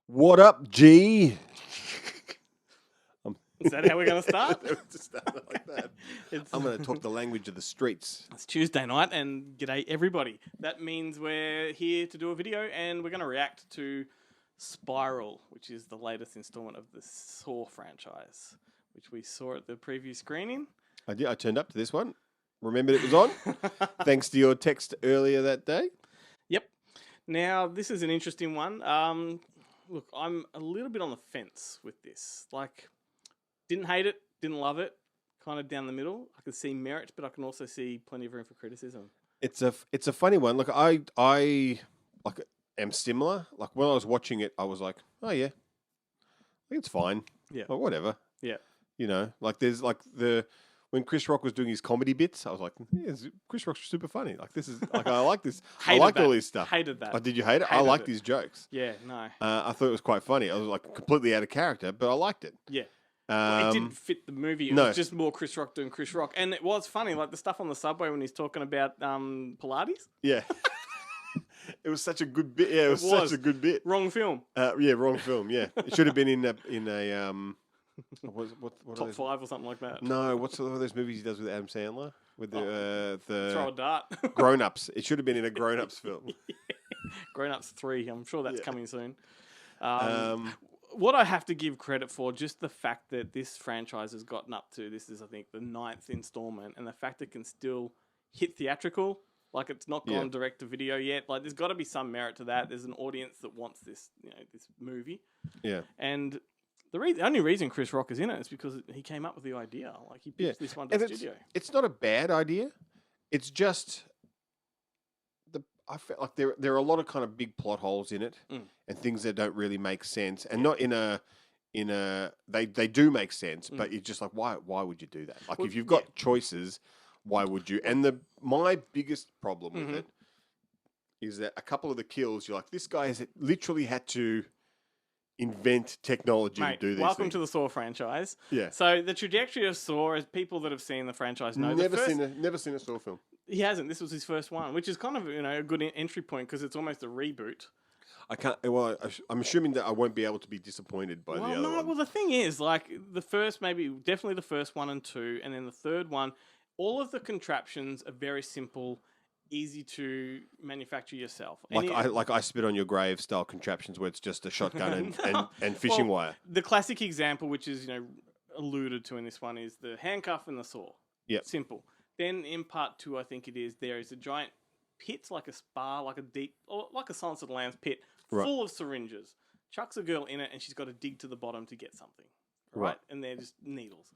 What up, G? Is that how we're going to start? Just start it like that. It's, I'm going to talk the language of the streets. it's Tuesday night, and g'day everybody. That means we're here to do a video, and we're going to react to Spiral, which is the latest installment of the Saw franchise, which we saw at the preview screening. I turned up to this one. Remembered it was on. Thanks to your text earlier that day. Yep. Now, this is an interesting one. Look, I'm a little bit on the fence with this. Like, didn't hate it, didn't love it, kind of down the middle. I can see merit, but I can also see plenty of room for criticism. It's a funny one. Look, I like am similar. Like when I was watching it, I was like, oh yeah, I think it's fine. Yeah. Or whatever. Yeah. You know, like there's like when Chris Rock was doing his comedy bits, I was like, yeah, Chris Rock's super funny. Like this is like I like this. I like all this stuff. Hated that. Oh, did you hate it? I Hated liked it. his jokes. Yeah, no. I thought it was quite funny. I was like completely out of character, but I liked it. Yeah. It didn't fit the movie. It was just more Chris Rock doing Chris Rock. And it was funny, like the stuff on the subway when he's talking about Pilates. Yeah. It was such a good bit. Yeah, it was such a good bit. Wrong film. Yeah, wrong film. Yeah, it should have been in a what Top 5 or something like that. No, what's one of those movies he does with Adam Sandler with the Throw a dart. Grown Ups? It should have been in a Grown Ups film. Grown Ups 3. I'm sure that's coming soon. What I have to give credit for, just the fact that this franchise has gotten up to, this is, I think, the 9th installment, and the fact it can still hit theatrical, like it's not gone direct to video yet. Like, there's got to be some merit to that. There's an audience that wants this, this movie. Yeah. And the only reason Chris Rock is in it is because he came up with the idea. Like, he pitched this one to the studio. It's not a bad idea. It's just I felt like there are a lot of kind of big plot holes in it and things that don't really make sense, and not in a they do make sense, but you're just like, why would you do that? Like, if you've got choices, why would you? And my biggest problem with it is that a couple of the kills, you're like, this guy has literally had to invent technology to do this. Welcome to the Saw franchise. Yeah. So the trajectory of Saw, as people that have seen the franchise know, never seen a Saw film. He hasn't. This was his first one, which is kind of a good entry point because it's almost a reboot. I can't. Well, I'm assuming that I won't be able to be disappointed by the other one. Well, the thing is, like the first, definitely the first 1 and 2, and then the third one, all of the contraptions are very simple, easy to manufacture yourself. Like I spit on your grave style contraptions where it's just a shotgun and fishing wire. The classic example, which is alluded to in this one, is the handcuff and the saw. Yeah. Simple. Then in part 2, I think it is, there is a giant pit, like a spa, like a deep, or like a Silence of the Lambs pit, full of syringes. Chucks a girl in it, and she's got to dig to the bottom to get something, right? And they're just needles.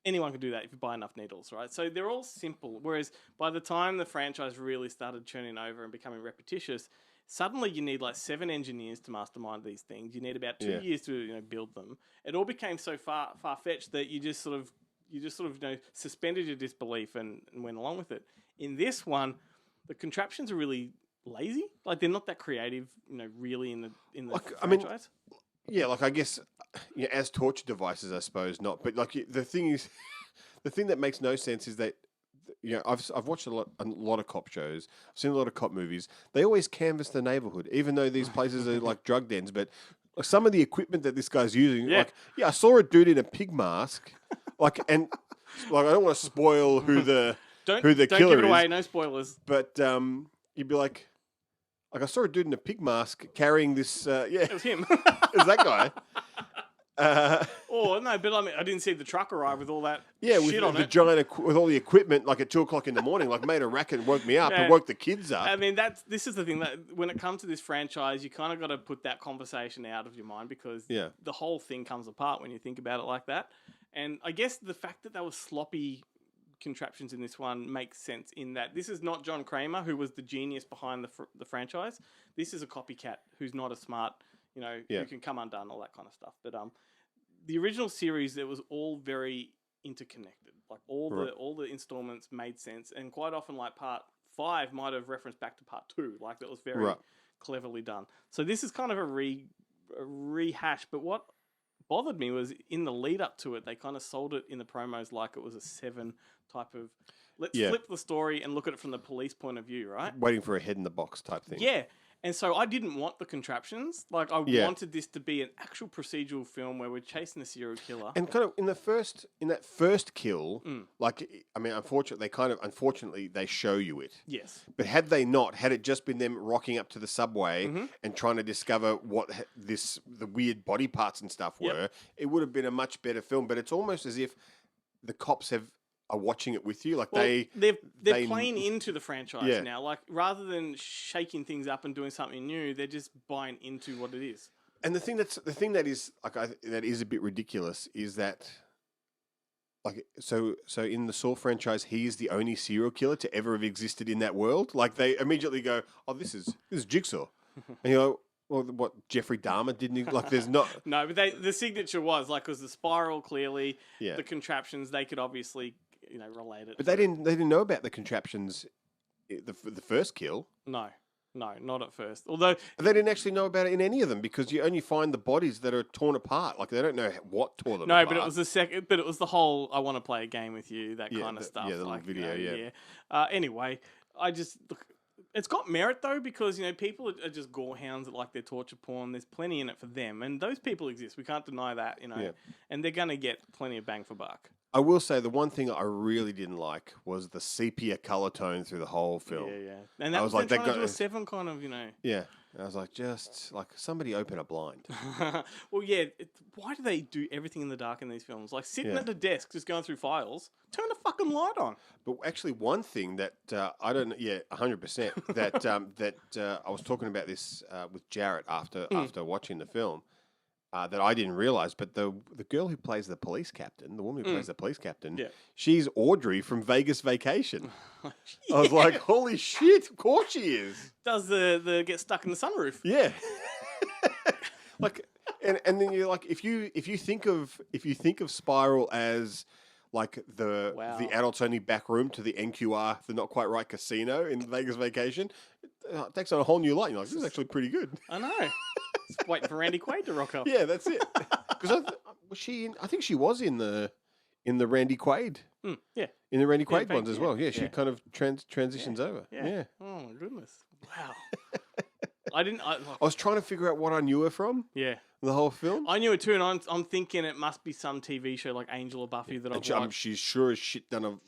Anyone can do that if you buy enough needles, right? So they're all simple. Whereas by the time the franchise really started churning over and becoming repetitious, suddenly you need like 7 engineers to mastermind these things. You need about 2 years to build them. It all became so far-fetched that you just sort of suspended your disbelief and went along with it. In this one, the contraptions are really lazy. Like, they're not that creative, really in the franchise. Like, I guess as torture devices, I suppose not. But like the thing is, the thing that makes no sense is that I've watched a lot of cop shows. I've seen a lot of cop movies. They always canvass the neighborhood, even though these places are like drug dens. But some of the equipment that this guy's using, I saw a dude in a pig mask. I don't want to spoil who the killer is. Don't give it away. No spoilers. But you'd be like I saw a dude in a pig mask carrying this. It was him. It was that guy. No, but I didn't see the truck arrive with all that. With on the it. giant with all the equipment, like at 2:00 in the morning, like made a racket and woke me up and woke the kids up. I mean, this is the thing that when it comes to this franchise, you kind of got to put that conversation out of your mind because the whole thing comes apart when you think about it like that. And I guess the fact that there were sloppy contraptions in this one makes sense in that this is not John Kramer, who was the genius behind the franchise. This is a copycat who's not as smart, who can come undone, all that kind of stuff. But the original series, it was all very interconnected. Like all the installments made sense, and quite often, like part 5 might have referenced back to part 2. Like that was very cleverly done. So this is kind of a rehash. But what bothered me was in the lead up to it, they kind of sold it in the promos like it was a 7 type of let's flip the story and look at it from the police point of view, right? Waiting for a head in the box type thing. Yeah. And so I didn't want the contraptions. Like, I wanted this to be an actual procedural film where we're chasing a serial killer. And kind of in that first kill, like, I mean, unfortunately, they show you it. Yes. But had it just been them rocking up to the subway and trying to discover what the weird body parts and stuff were, it would have been a much better film. But it's almost as if the cops are watching it with you, like they're playing into the franchise now. Like, rather than shaking things up and doing something new, they're just buying into what it is. And the thing that is like that is a bit ridiculous is that, like, so in the Saw franchise, he is the only serial killer to ever have existed in that world. Like, they immediately go, "Oh, this is Jigsaw," and you go, "Well, what, Jeffrey Dahmer didn't like?" There's not no, but the signature was like, because the spiral clearly, the contraptions, they could obviously relate it. But they didn't know about the contraptions, the first kill. No, not at first. Although they didn't actually know about it in any of them, because you only find the bodies that are torn apart. Like, they don't know what tore them apart. No, but it was the second. But it was the whole "I want to play a game with you" that kind of stuff. Yeah, the little video. Anyway, look. It's got merit though, because people are just gorehounds that like their torture porn. There's plenty in it for them, and those people exist. We can't deny that, and they're gonna get plenty of bang for buck. I will say the one thing I really didn't like was the sepia color tone through the whole film. Yeah. And that was like trying to do a 7 kind of, Yeah. I was like, just like, somebody open a blind. Well, yeah. Why do they do everything in the dark in these films? Like, sitting at the desk, just going through files, turn the fucking light on. But actually, one thing that I don't know, 100%, that I was talking about this with Jarrett after watching the film, that I didn't realize, but the girl who plays the police captain, the woman who plays the police captain, she's Audrey from Vegas Vacation. I was like, holy shit, of course she is. Does the get stuck in the sunroof? Yeah. Like, and then you're like, if you think of Spiral as like the adults only back room to the NQR, the Not Quite Right Casino in Vegas Vacation, it takes on a whole new light. You're like, this is actually pretty good. I know. Just waiting for Randy Quaid to rock up. Yeah, that's it. Because I think she was in the Randy Quaid. Yeah. In the Randy Quaid ones as well. Yeah, she kind of transitions over. Yeah. Oh my goodness. Wow. I was trying to figure out what I knew her from. Yeah. The whole film. I knew it too, and I'm thinking it must be some TV show like Angel or Buffy that I've watched. She's sure as shit done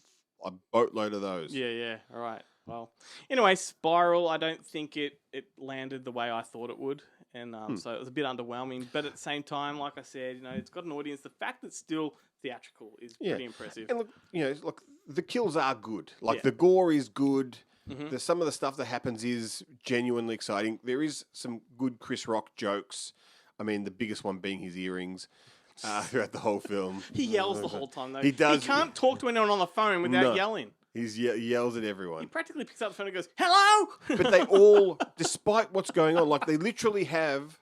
a boatload of those. Yeah. All right. Well, anyway, Spiral, I don't think it landed the way I thought it would. And so it was a bit underwhelming. But at the same time, like I said, it's got an audience. The fact that it's still theatrical is pretty impressive. And look, the kills are good. Like, the gore is good. Some of the stuff that happens is genuinely exciting. There is some good Chris Rock jokes. I mean, the biggest one being his earrings throughout the whole film. He yells the whole time, though. He does. He can't talk to anyone on the phone without yelling. He yells at everyone. He practically picks up the phone and goes, "Hello!" But they all, despite what's going on, like, they literally have...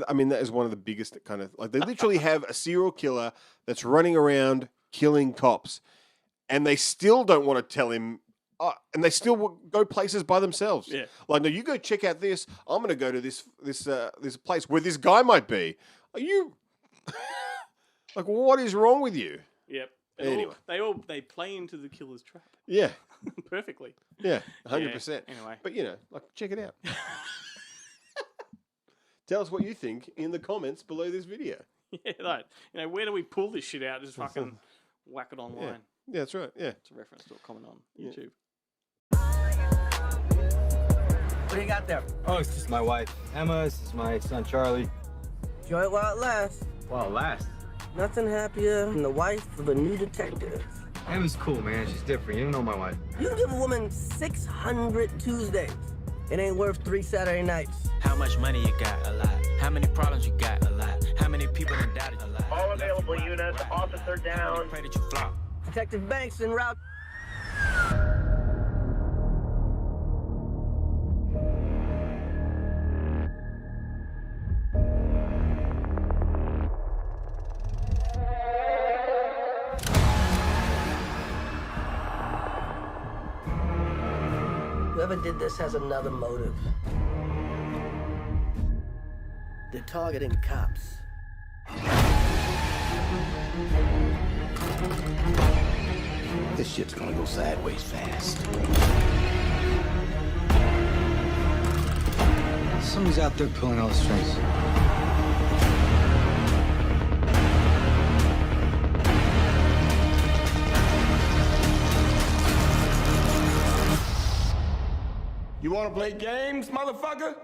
I mean, that is one of the biggest kind of... Like, they literally have a serial killer that's running around killing cops, and they still don't want to tell him... and they still go places by themselves. Yeah. Like, no, you go check out this. I'm going to go to this place where this guy might be. Are you... Like, what is wrong with you? Yep. Anyway. They play into the killer's trap. Yeah. Perfectly. Yeah, 100%. Yeah, anyway. But, like, check it out. Tell us what you think in the comments below this video. Yeah, right. Where do we pull this shit out? Just fucking whack it online. Yeah, that's right. Yeah. It's a reference to a comment on YouTube. What do you got there? Oh, it's just my wife, Emma. This is my son, Charlie. Enjoy it while it lasts. While it lasts. Nothing happier than the wife of a new detective. Emma's cool, man. She's different. You don't know my wife. You give a woman 600 Tuesdays. It ain't worth 3 Saturday nights. How much money you got? A lot. How many problems you got? A lot. How many people that doubted? A lot. All available units, officer down. Pray that you flop. Detective Banks en route. Whoever did this has another motive. They're targeting cops. This shit's gonna go sideways fast. Somebody's out there pulling all the strings. You wanna play games, motherfucker?